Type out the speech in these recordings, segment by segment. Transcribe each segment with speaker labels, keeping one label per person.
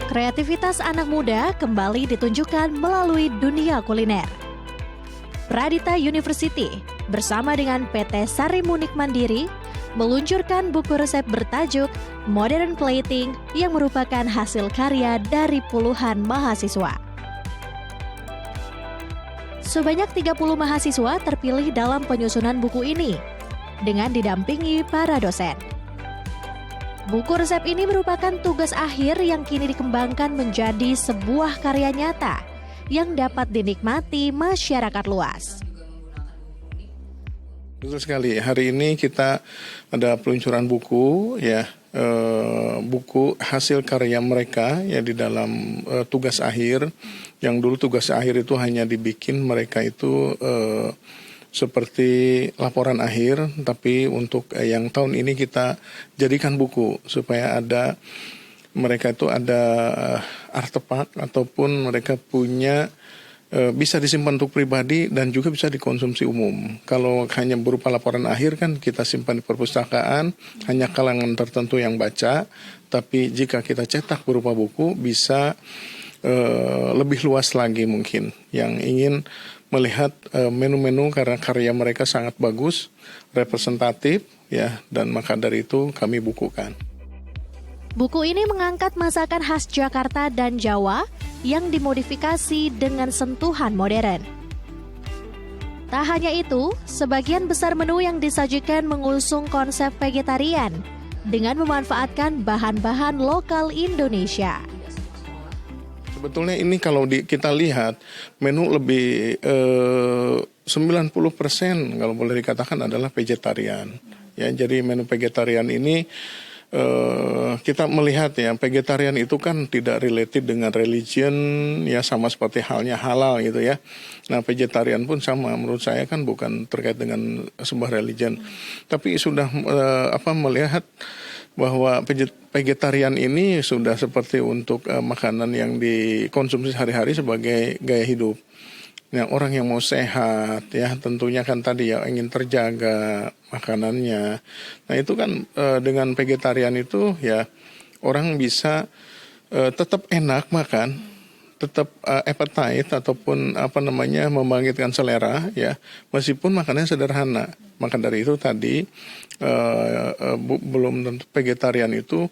Speaker 1: Kreativitas anak muda kembali ditunjukkan melalui dunia kuliner. Pradita University bersama dengan PT Sari Munik Mandiri meluncurkan buku resep bertajuk Modern Plating yang merupakan hasil karya dari puluhan mahasiswa. Sebanyak 30 mahasiswa terpilih dalam penyusunan buku ini dengan didampingi para dosen. Buku resep ini merupakan tugas akhir yang kini dikembangkan menjadi sebuah karya nyata yang dapat dinikmati masyarakat luas.
Speaker 2: Betul sekali. Hari ini kita ada peluncuran buku, buku hasil karya mereka ya di dalam tugas akhir. Yang dulu tugas akhir itu hanya dibikin mereka itu seperti laporan akhir, tapi untuk yang tahun ini kita jadikan buku supaya mereka itu ada artefak ataupun mereka punya bisa disimpan untuk pribadi dan juga bisa dikonsumsi umum. Kalau hanya berupa laporan akhir kan kita simpan di perpustakaan, hanya kalangan tertentu yang baca, tapi jika kita cetak berupa buku bisa lebih luas lagi mungkin yang ingin melihat menu-menu karena karya mereka sangat bagus, representatif ya, dan maka dari itu kami bukukan.
Speaker 1: Buku ini mengangkat masakan khas Jakarta dan Jawa yang dimodifikasi dengan sentuhan modern. Tak hanya itu, sebagian besar menu yang disajikan mengusung konsep vegetarian dengan memanfaatkan bahan-bahan lokal Indonesia.
Speaker 2: Sebetulnya ini kalau kita lihat menu lebih 90% kalau boleh dikatakan adalah vegetarian. Ya, jadi menu vegetarian ini kita melihat ya vegetarian itu kan tidak related dengan religion ya, sama seperti halnya halal gitu ya. Nah vegetarian pun sama, menurut saya kan bukan terkait dengan sebuah religion, tapi sudah melihat bahwa vegetarian ini sudah seperti untuk makanan yang dikonsumsi sehari-hari sebagai gaya hidup. Nah, orang yang mau sehat ya tentunya kan tadi ya ingin terjaga makanannya. Nah itu kan dengan vegetarian itu ya orang bisa tetap enak makan, tetap appetite ataupun membangkitkan selera ya, meskipun makanannya sederhana. Maka dari itu tadi belum tentu vegetarian itu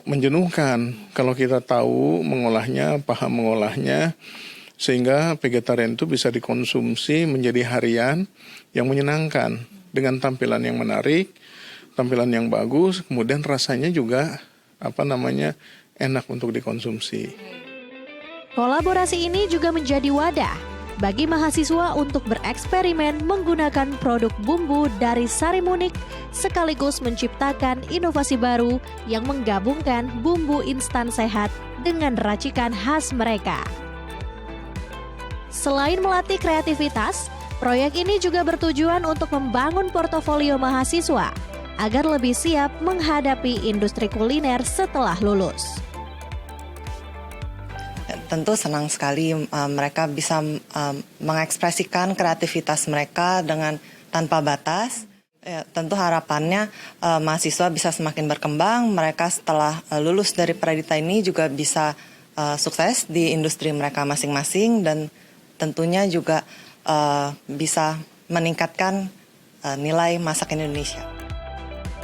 Speaker 2: menjenuhkan kalau kita tahu mengolahnya, paham mengolahnya, sehingga vegetarian itu bisa dikonsumsi menjadi harian yang menyenangkan dengan tampilan yang menarik, tampilan yang bagus, kemudian rasanya juga enak untuk dikonsumsi.
Speaker 1: Kolaborasi ini juga menjadi wadah bagi mahasiswa untuk bereksperimen menggunakan produk bumbu dari Sari Munik sekaligus menciptakan inovasi baru yang menggabungkan bumbu instan sehat dengan racikan khas mereka. Selain melatih kreativitas, proyek ini juga bertujuan untuk membangun portofolio mahasiswa agar lebih siap menghadapi industri kuliner setelah lulus.
Speaker 3: Tentu senang sekali mereka bisa mengekspresikan kreativitas mereka dengan tanpa batas. Ya, tentu harapannya mahasiswa bisa semakin berkembang. Mereka setelah lulus dari Pradita ini juga bisa sukses di industri mereka masing-masing dan tentunya juga bisa meningkatkan nilai masak Indonesia.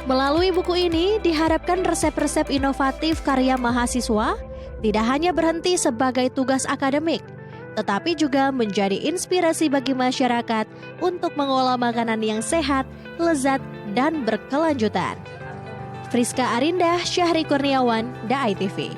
Speaker 1: Melalui buku ini diharapkan resep-resep inovatif karya mahasiswa tidak hanya berhenti sebagai tugas akademik, tetapi juga menjadi inspirasi bagi masyarakat untuk mengolah makanan yang sehat, lezat, dan berkelanjutan. Friska Arinda, Syahri Kurniawan, DAI TV.